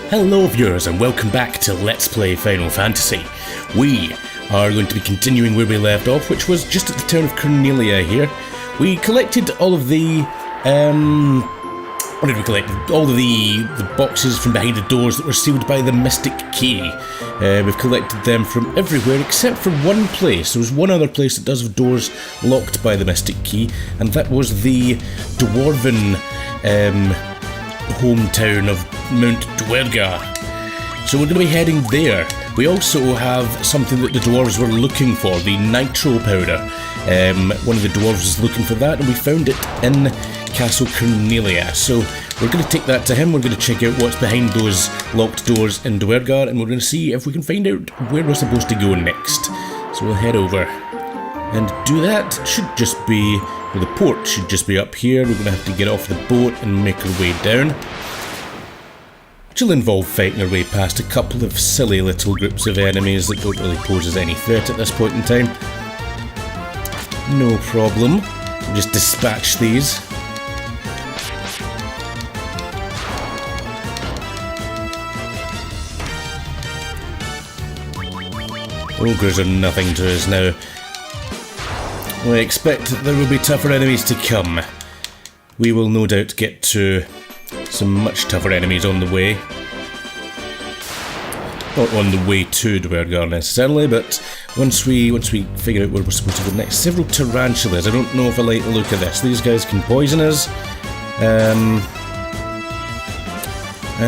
Hello viewers and welcome back to Let's Play Final Fantasy. We are going to be continuing where we left off, which was just at the town of Cornelia here. We collected all of the, what did we collect? All of the boxes from behind the doors that were sealed by the Mystic Key. We've collected them from everywhere except for one place. There was one other place that does have doors locked by the Mystic Key, and that was the Dwarven, hometown of Mount Dwergar. So we're going to be heading there. We also have something that the dwarves were looking for, the nitro powder. One of the dwarves was looking for that, and we found it in Castle Cornelia. So we're going to take that to him. We're going to check out what's behind those locked doors in Dwergar, and we're going to see if we can find out where we're supposed to go next. So we'll head over and do that. Should just be, well, the port should just be up here. We're going to have to get off the boat and make our way down, which will involve fighting our way past a couple of silly little groups of enemies that don't really pose as any threat at this point in time. No problem. We'll just dispatch these. Ogres are nothing to us now. We expect there will be tougher enemies to come. We will no doubt get to some much tougher enemies on the way. Not on the way to Dwergar necessarily, but once we figure out where we're supposed to go next. Several tarantulas. I don't know if I like the look of this. These guys can poison us. And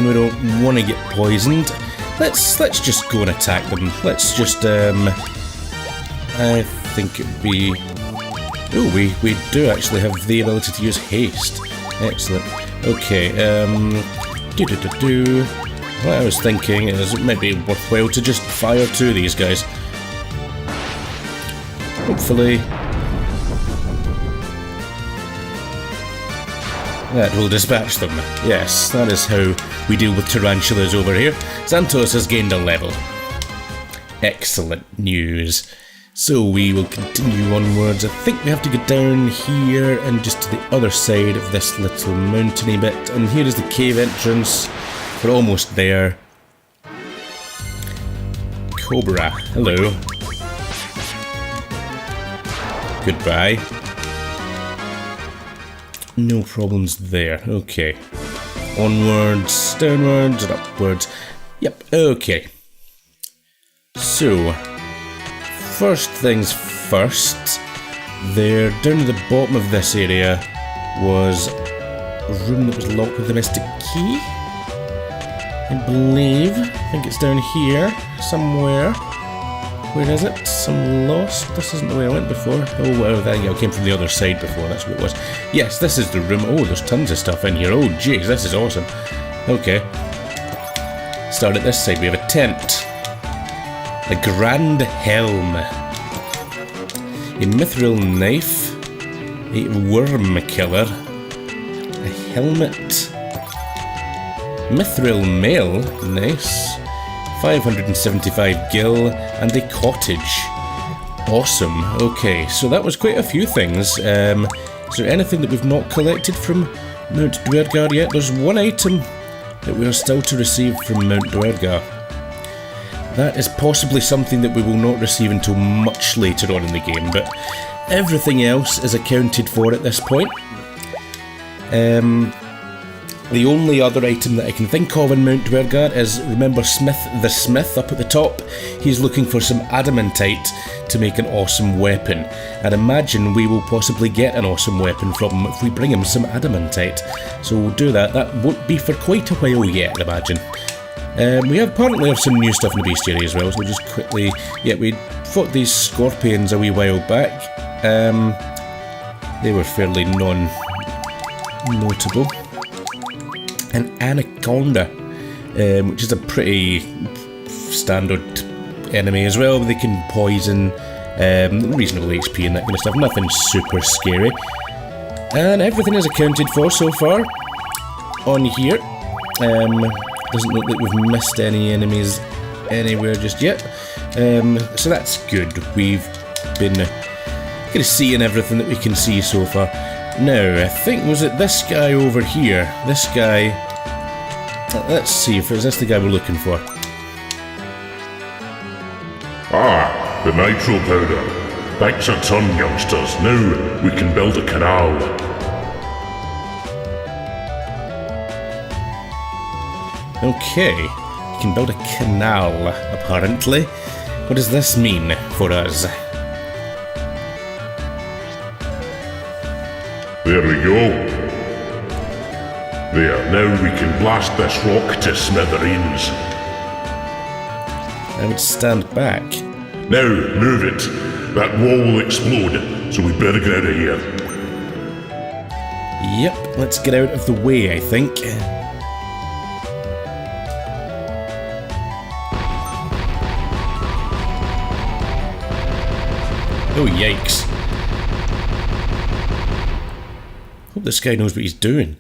we don't want to get poisoned. Let's just go and attack them. Let's just I think it'd be... Oh, we do actually have the ability to use haste. Excellent. Okay, what I was thinking is it might be worthwhile to just fire two of these guys. Hopefully that will dispatch them. Yes, that is how we deal with tarantulas over here. Xantos has gained a level. Excellent news. So we will continue onwards. I think we have to get down here and just to the other side of this little mountainy bit. And here is the cave entrance. We're almost there. Cobra, hello. Goodbye. No problems there. Okay. Onwards, downwards, and upwards. Yep, okay. So, first things first, there, down at the bottom of this area, was a room that was locked with the Mystic Key. I think it's down here, somewhere. Where is it? Some lost? This isn't the way I went before. Oh, well, I came from the other side before, that's what it was. Yes, this is the room. Oh, there's tons of stuff in here. Oh, jeez, this is awesome. Okay. Start at this side. We have a tent. A grand helm. A mithril knife. A worm killer. A helmet. Mithril mail. Nice. 575 gil, and a cottage. Awesome. Okay, so that was quite a few things. Is there anything that we've not collected from Mount Dwergar yet? There's one item that we are still to receive from Mount Dwergar. That is possibly something that we will not receive until much later on in the game, but everything else is accounted for at this point. The only other item that I can think of in Mount Dwergar is, remember Smith the Smith up at the top? He's looking for some adamantite to make an awesome weapon. And imagine we will possibly get an awesome weapon from him if we bring him some adamantite. So we'll do that. That won't be for quite a while yet, I imagine. We apparently have some new stuff in the bestiary as well, so we'll just quickly... Yeah, we fought these scorpions a wee while back. They were fairly non-notable. An anaconda, which is a pretty standard enemy as well. They can poison, reasonable HP and that kind of stuff. Nothing super scary. And everything is accounted for so far on here. Doesn't look like we've missed any enemies anywhere just yet. So that's good. We've been kind of seeing everything that we can see so far. Now, I think, was it this guy over here? This guy Let's see, is this the guy we're looking for? Ah, the nitro powder. Thanks a ton, youngsters. Now we can build a canal. Okay, we can build a canal, apparently. What does this mean for us? There we go. There, now we can blast this rock to smithereens. I would stand back. Now, move it. That wall will explode, so we better get out of here. Yep, let's get out of the way, I think. Oh, yikes. Hope this guy knows what he's doing.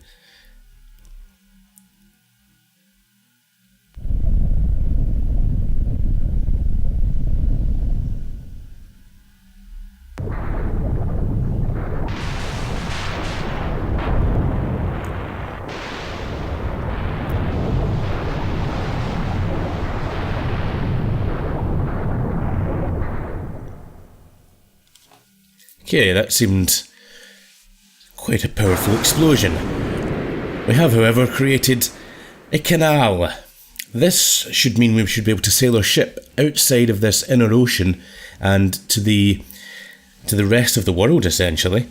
Okay, that seemed quite a powerful explosion. We have, however, created a canal. This should mean we should be able to sail our ship outside of this inner ocean and to the rest of the world, essentially.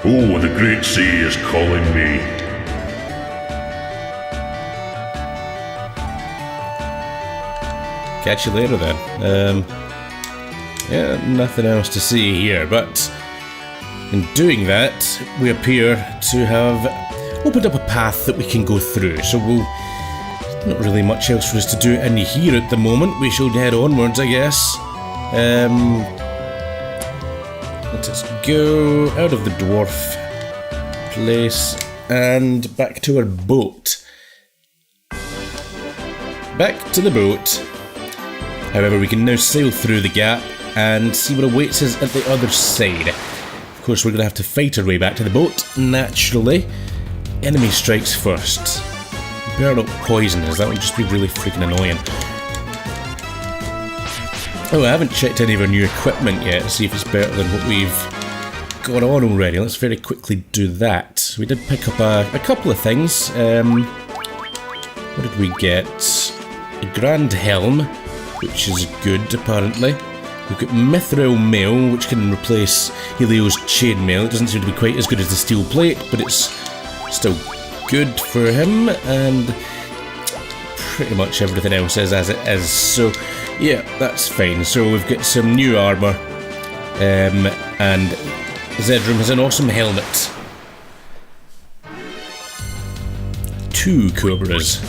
Oh, the great sea is calling me. Catch you later then. Yeah, nothing else to see here, but in doing that, we appear to have opened up a path that we can go through. So not really much else for us to do in here at the moment. We shall head onwards, I guess. Let us go out of the dwarf place and back to our boat. Back to the boat. However, we can now sail through the gap and see what awaits us at the other side. Of course, we're going to have to fight our way back to the boat, naturally. Enemy strikes first. Better not poison us, that would just be really freaking annoying. Oh, I haven't checked any of our new equipment yet to see if it's better than what we've got on already. Let's very quickly do that. We did pick up a couple of things. What did we get? A Grand Helm, which is good, apparently. We've got Mithril Mail, which can replace Helio's Chainmail. It doesn't seem to be quite as good as the Steel Plate, but it's still good for him, and pretty much everything else is as it is. So, yeah, that's fine. So we've got some new armour, and Zedrum has an awesome helmet. 2 Cobras.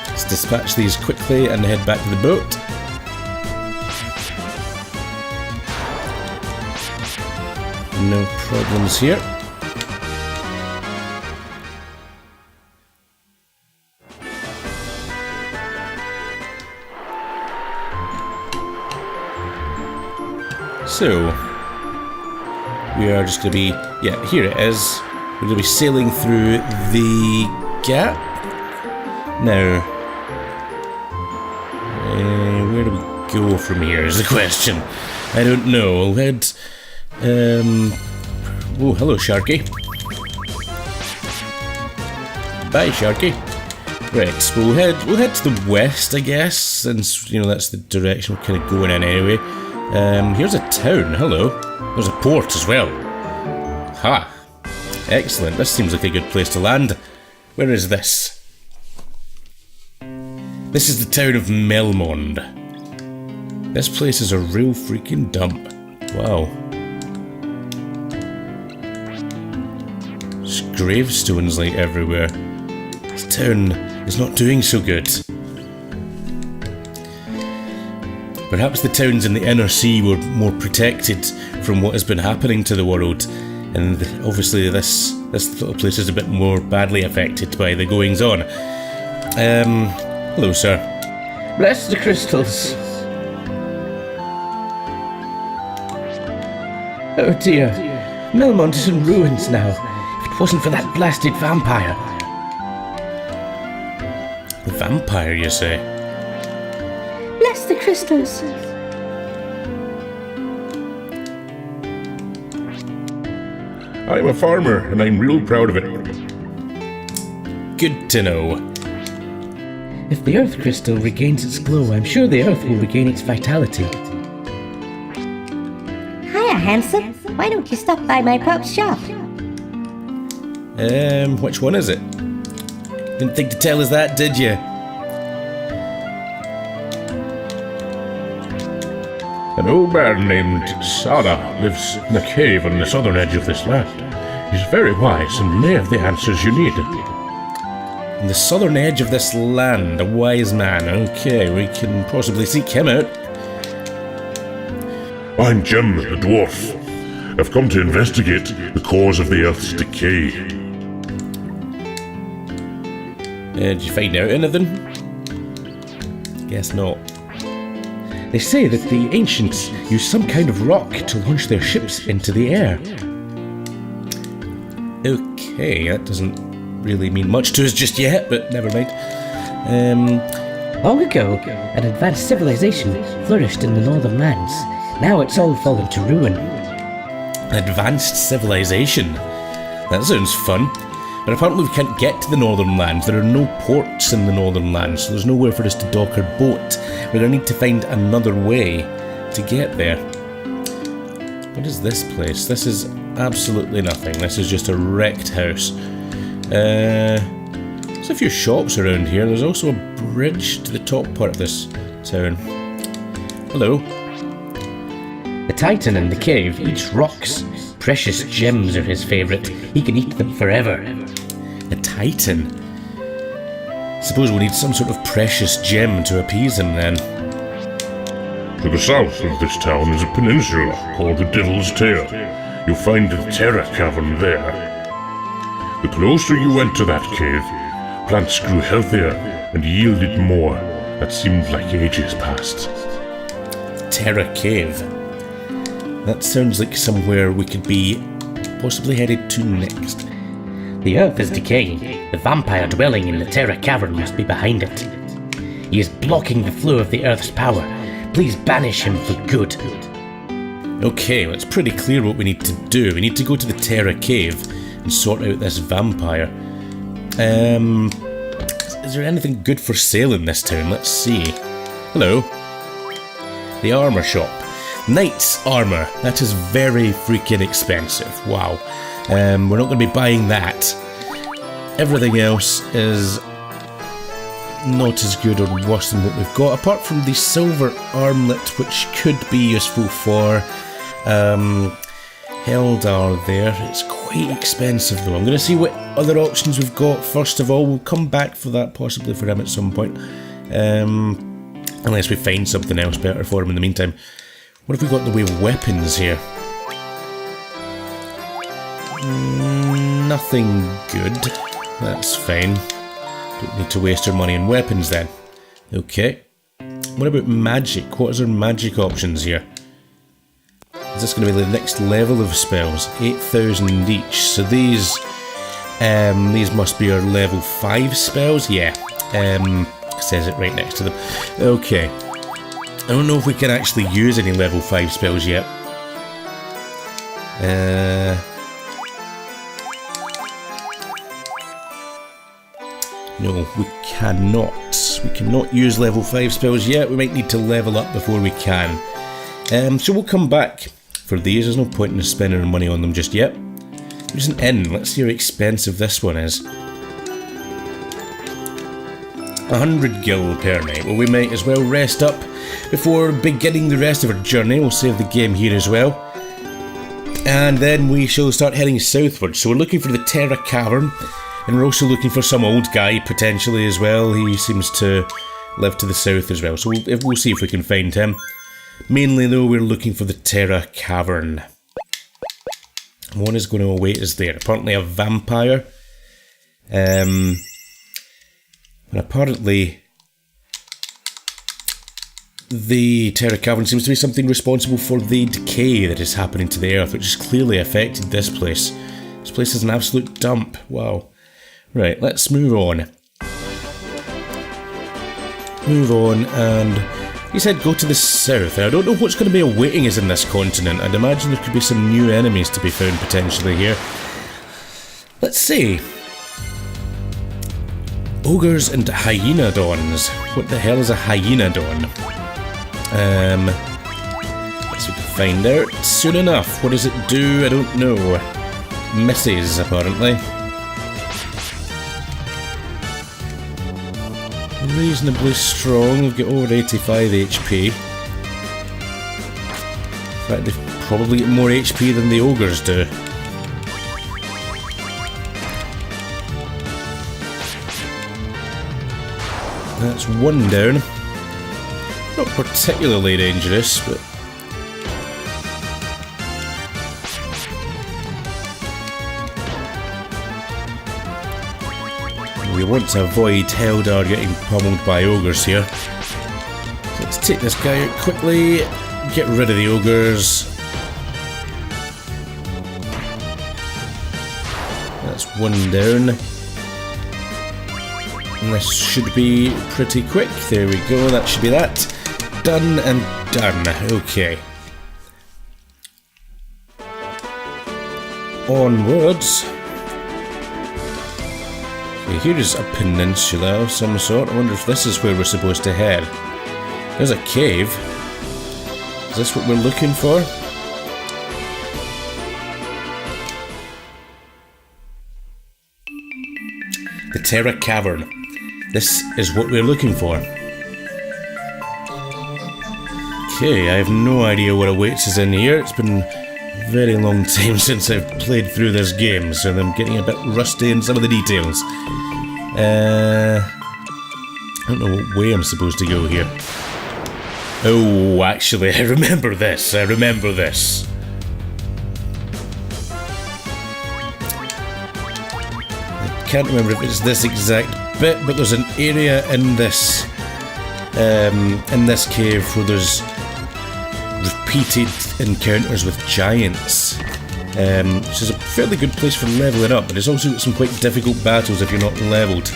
Let's dispatch these quickly and head back to the boat. No problems here. So, we are just going to be, yeah, here it is. We're going to be sailing through the gap. Now, where do we go from here is the question. I don't know. We'll head, oh, hello, Sharky. Bye, Sharky. Right, so we'll head to the west, I guess, since, you know, that's the direction we're kind of going in anyway. Here's a town, hello. There's a port as well. Ha! Excellent, this seems like a good place to land. Where is this? This is the town of Melmond. This place is a real freaking dump. Wow. There's gravestones like everywhere. This town is not doing so good. Perhaps the towns in the inner sea were more protected from what has been happening to the world, and obviously this little place is a bit more badly affected by the goings on. Hello, sir. Bless the crystals. Oh dear. Melmond is in ruins now. If it wasn't for that blasted vampire. The vampire, you say? Bless the crystals. I'm a farmer, and I'm real proud of it. Good to know. If the earth crystal regains its glow, I'm sure the earth will regain its vitality. Hiya, handsome. Why don't you stop by my pup's shop? Which one is it? Didn't think to tell us that, did you? An old man named Sada lives in a cave on the southern edge of this land. He's very wise and may have the answers you need. On the southern edge of this land, a wise man. Okay, we can possibly seek him out. I'm Jim, the dwarf. I've come to investigate the cause of the Earth's decay. Did you find out anything? Guess not. They say that the ancients used some kind of rock to launch their ships into the air. Okay, that doesn't really mean much to us just yet, but never mind. Long ago, an advanced civilization flourished in the northern lands. Now it's all fallen to ruin. Advanced civilization. That sounds fun. But apparently we can't get to the northern lands. There are no ports in the northern lands, so there's nowhere for us to dock our boat. We're going to need to find another way to get there. What is this place? This is absolutely nothing. This is just a wrecked house. There's a few shops around here. There's also a bridge to the top part of this town. Hello. The Titan and the cave eats rocks. Precious gems are his favourite. He can eat them forever. A Titan? Suppose we need some sort of precious gem to appease him then. To the south of this town is a peninsula called the Devil's Tear. You'll find the Terra Cavern there. The closer you went to that cave, plants grew healthier and yielded more. That seemed like ages past. Terra Cave. That sounds like somewhere we could be possibly headed to next. The earth is decaying. The vampire dwelling in the Terra Cavern must be behind it. He is blocking the flow of the earth's power. Please banish him for good. Okay, well, it's pretty clear what we need to do. We need to go to the Terra Cave and sort out this vampire. Is there anything good for sale in this town? Let's see. Hello. The armour shop. Knight's armour. That is very freaking expensive. Wow. We're not going to be buying that. Everything else is not as good or worse than what we've got, apart from the silver armlet, which could be useful for Heldar there. It's quite expensive though. I'm going to see what other options we've got first of all. We'll come back for that, possibly for him at some point. Unless we find something else better for him in the meantime. What have we got in the way of weapons here? Nothing good. That's fine. Don't need to waste our money on weapons then. Okay. What about magic? What is our magic options here? Is this going to be the next level of spells? 8,000 each. So these must be our level 5 spells. Yeah. It says it right next to them. Okay. I don't know if we can actually use any level 5 spells yet. No, we cannot. We cannot use level 5 spells yet. We might need to level up before we can. So we'll come back for these. There's no point in us spending our money on them just yet. There's an inn. Let's see how expensive this one is. 100 gil per night. Well, we might as well rest up before beginning the rest of our journey. We'll save the game here as well. And then we shall start heading southward. So we're looking for the Terra Cavern. And we're also looking for some old guy, potentially, as well. He seems to live to the south as well. So we'll see if we can find him. Mainly, though, we're looking for the Terra Cavern. What is going to await us there? Apparently a vampire. And apparently the Terra Cavern seems to be something responsible for the decay that is happening to the Earth, which has clearly affected this place. This place is an absolute dump. Wow. Right, let's move on. Move on, and he said go to the south. I don't know what's going to be awaiting us in this continent. I'd imagine there could be some new enemies to be found potentially here. Let's see. Ogres and hyenodons. What the hell is a hyenodon? Let's see if we can find out soon enough. What does it do? I don't know. Misses, apparently. Reasonably strong. We've got over 85 HP. In fact, they've probably got more HP than the ogres do. That's one down. Not particularly dangerous, but... we want to avoid Heldar getting pummeled by ogres here. So let's take this guy out quickly, get rid of the ogres. That's one down. And this should be pretty quick. There we go, that should be that. Done and done. Okay. Onwards. Okay, here is a peninsula of some sort. I wonder if this is where we're supposed to head. There's a cave. Is this what we're looking for? The Terra Cavern. This is what we're looking for. Okay, I have no idea what awaits us in here. It's been a very long time since I've played through this game, so I'm getting a bit rusty in some of the details. I don't know what way I'm supposed to go here. Oh, actually, I remember this. I can't remember if it's this exact bit, but there's an area in this cave where there's repeated encounters with giants, which is a fairly good place for leveling up, but it's also got some quite difficult battles if you're not leveled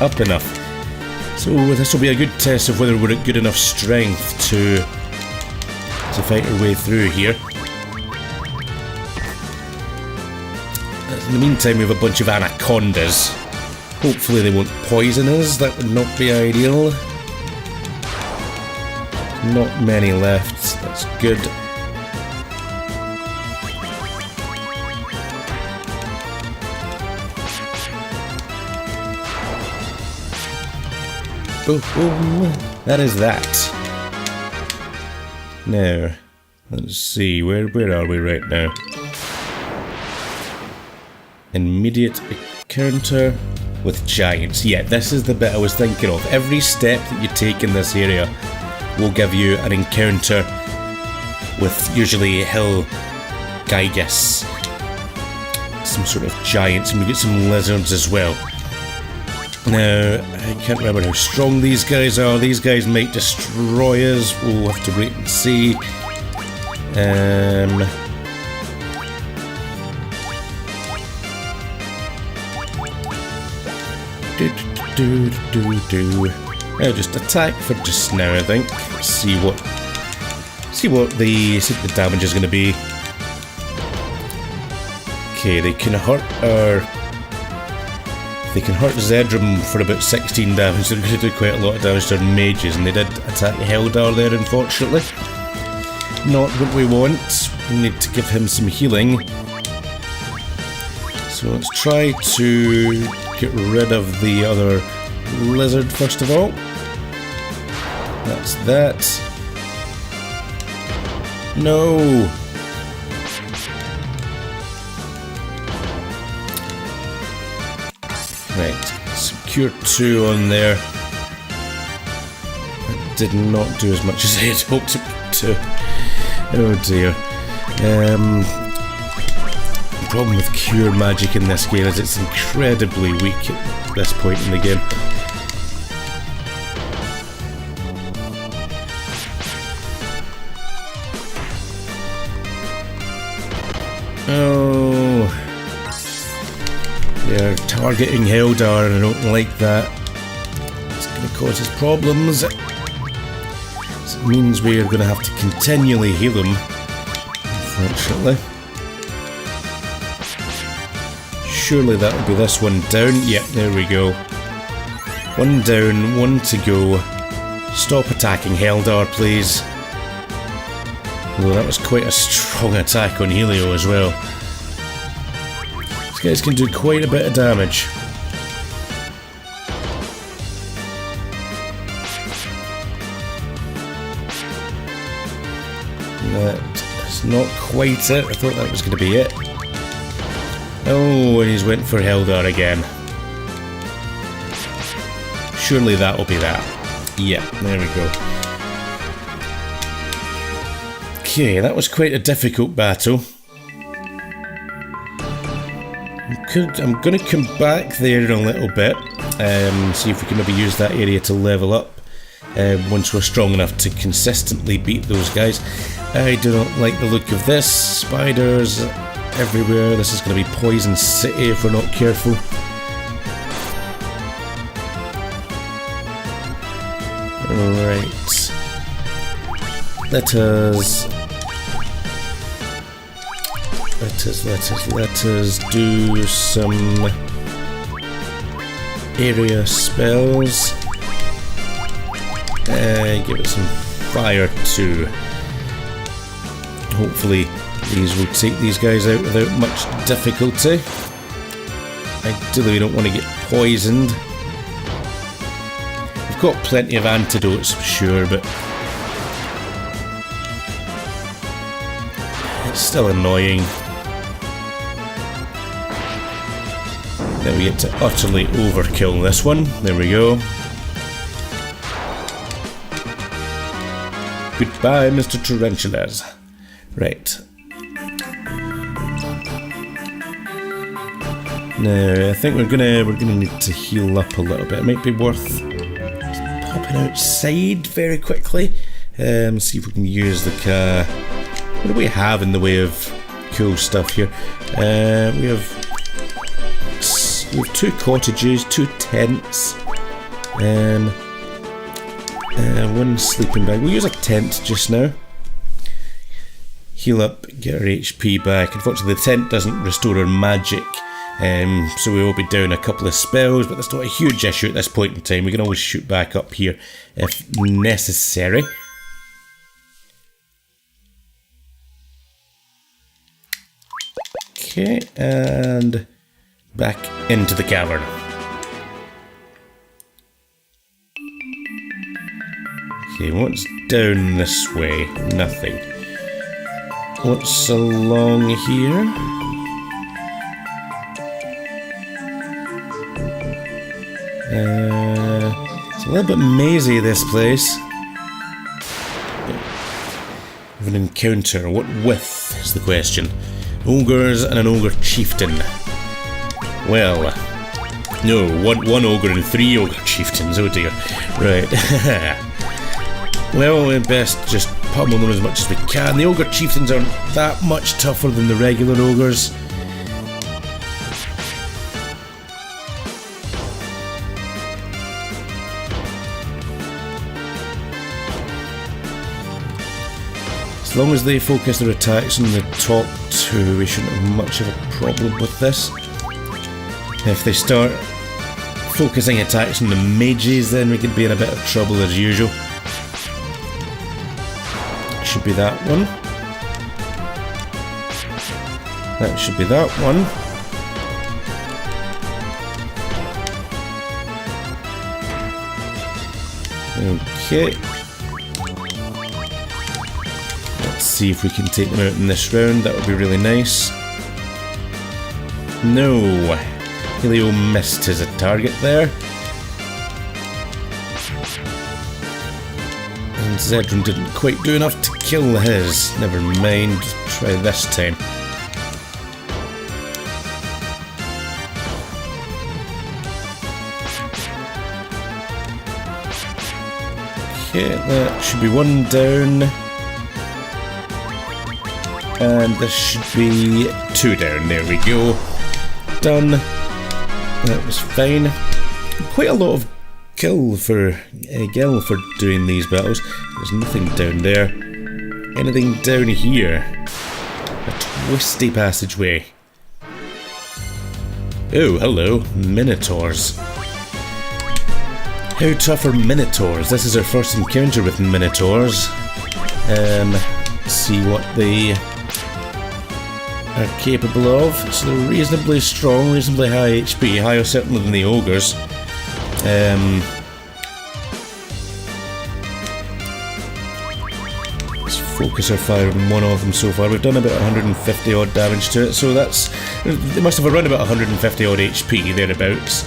up enough. So this will be a good test of whether we're at good enough strength to fight our way through here. In the meantime, we have a bunch of anacondas. Hopefully they won't poison us, that would not be ideal. Not many left, that's good. Boom, that is that. Now, let's see, where are we right now? Immediate encounter with giants. Yeah, this is the bit I was thinking of. Every step that you take in this area will give you an encounter with usually hill gigas, some sort of giants, and we get some lizards as well. Now, I can't remember how strong these guys are. These guys might destroy us. We'll have to wait and see. I'll just attack for just now, I think. See what the damage is going to be. Okay, they can hurt Zedram for about 16 damage. They're going to do quite a lot of damage to our mages, and they did attack Heldar there, unfortunately. Not what we want. We need to give him some healing. So let's try to get rid of the other lizard first of all. That's that. No! Right, secure 2 on there. That did not do as much as I had hoped it to. Oh dear. The problem with cure magic in this game is it's incredibly weak at this point in the game. Oh, they're targeting Heldar and I don't like that. It's going to cause us problems. So it means we're going to have to continually heal them, unfortunately. Surely that'll be this one down. Yep, there we go. One down, one to go. Stop attacking Heldar, please. Although that was quite a strong attack on Helio as well. These guys can do quite a bit of damage. That's not quite it. I thought that was going to be it. Oh, and he's went for Heldar again. Surely that'll be that. Yeah, there we go. Okay, that was quite a difficult battle. I'm going to come back there in a little bit, see if we can maybe use that area to level up once we're strong enough to consistently beat those guys. I do not like the look of this. Spiders everywhere. This is going to be Poison City if we're not careful. Alright. Let us do some area spells. Give it some fire too. Hopefully these will take these guys out without much difficulty. Ideally we don't want to get poisoned. We've got plenty of antidotes for sure, but it's still annoying. Then we get to utterly overkill this one. There we go. Goodbye, Mr. Tarantulas. Right. Now, I think we're gonna need to heal up a little bit. It might be worth popping outside very quickly. See if we can use the what do we have in the way of cool stuff here? We have 2 cottages, 2 tents, one sleeping bag. We'll use a tent just now. Heal up, get our HP back. Unfortunately the tent doesn't restore our magic, so we will be down a couple of spells, but that's not a huge issue at this point in time. We can always shoot back up here if necessary. Okay, and back into the cavern. Okay, what's down this way? Nothing. What's along here? It's a little bit mazy, this place. We have an encounter. What with is the question. Ogres and an ogre chieftain. Well, no, one ogre and 3 ogre chieftains, oh dear. Right. Well, we best just pummel them as much as we can. The ogre chieftains aren't that much tougher than the regular ogres. As long as they focus their attacks on the top 2, we shouldn't have much of a problem with this. If they start focusing attacks on the mages, then we could be in a bit of trouble as usual. Should be that one. That should be that one. Okay. Let's see if we can take them out in this round. That would be really nice. No. Helio missed his target there. And Zedron didn't quite do enough to kill his. Never mind, try this time. Okay, that should be one down. And there should be 2 down. There we go. Done. That was fine. Quite a lot of gil for doing these battles. There's nothing down there. Anything down here? A twisty passageway. Oh, hello. Minotaurs. How tough are Minotaurs? This is our first encounter with Minotaurs. Let's see what they are capable of. So they're reasonably strong, reasonably high HP, higher certainly than the ogres. Let's focus our fire on one of them so far. We've done about 150 odd damage to it, so that's... They must have around about 150 odd HP, thereabouts.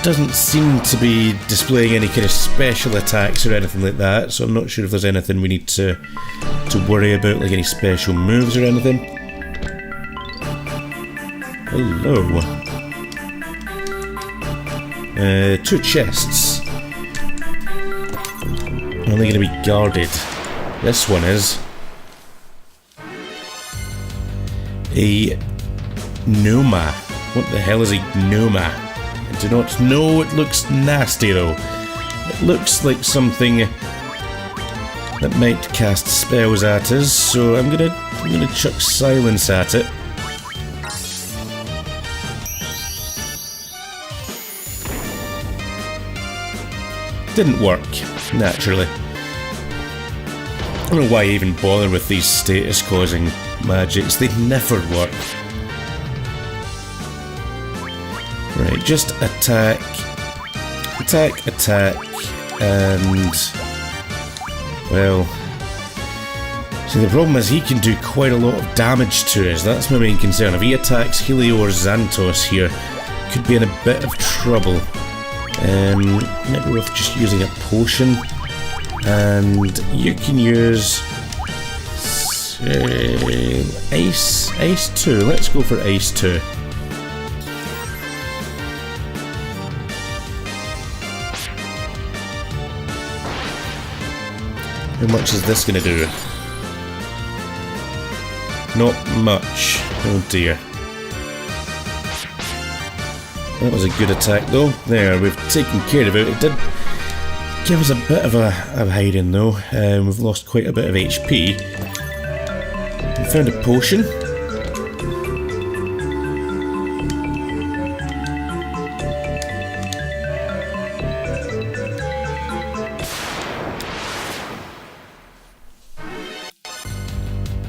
Doesn't seem to be displaying any kind of special attacks or anything like that, so I'm not sure if there's anything we need to worry about, like any special moves or anything. Hello. 2 chests. Are they going to be guarded? This one is. A Noma. What the hell is a Noma? I do not know. It looks nasty though. It looks like something that might cast spells at us, so I'm gonna chuck silence at it. Didn't work, naturally. I don't know why I even bother with these status causing magics. They never work. Right, just attack, attack, attack, and... well... see, the problem is he can do quite a lot of damage to us. That's my main concern. If he attacks Helio or Xantos here, could be in a bit of trouble. Maybe worth just using a potion. And you can use... Ice 2. Let's go for Ice 2. How much is this going to do? Not much. Oh dear. That was a good attack though. There, we've taken care of it. It did give us a bit of a hiding though. We've lost quite a bit of HP. We found a potion.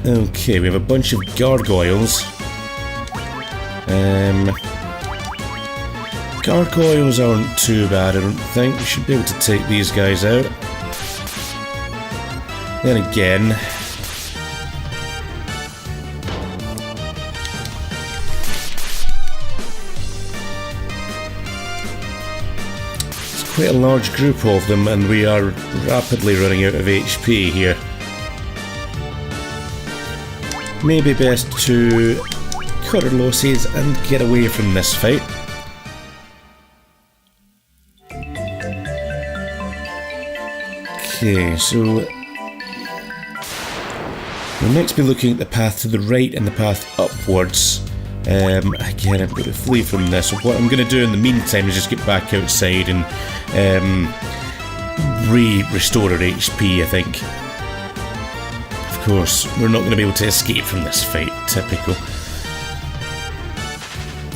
Okay, we have a bunch of gargoyles. Gargoyles aren't too bad, I don't think. We should be able to take these guys out. Then again... it's quite a large group of them, and we are rapidly running out of HP here. Maybe best to cut our losses and get away from this fight. Okay, so we'll next be looking at the path to the right and the path upwards. Again, I'm going to flee from this. So what I'm going to do in the meantime is just get back outside and restore our HP, I think. Of course, we're not going to be able to escape from this fight. Typical.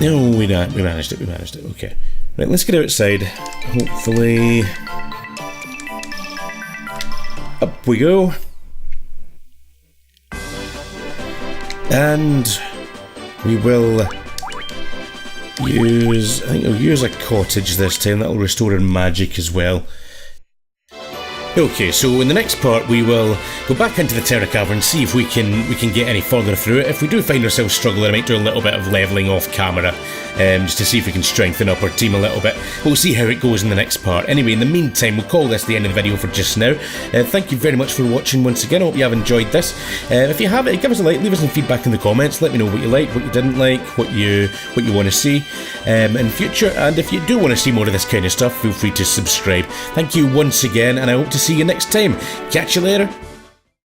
No, we managed it. We managed it. Okay. Right, let's get outside. Hopefully, up we go. And we will use... I think we'll use a cottage this time. That'll restore our magic as well. Okay, so in the next part we will go back into the Terra Cavern, see if we can get any further through it. If we do find ourselves struggling, I might do a little bit of levelling off camera, just to see if we can strengthen up our team a little bit. We'll see how it goes in the next part. Anyway, in the meantime, we'll call this the end of the video for just now. Thank you very much for watching once again. I hope you have enjoyed this. If you have, give us a like, leave us some feedback in the comments. Let me know what you liked, what you didn't like, what you want to see in future. And if you do want to see more of this kind of stuff, feel free to subscribe. Thank you once again, and I hope to see you next time. Catch you later.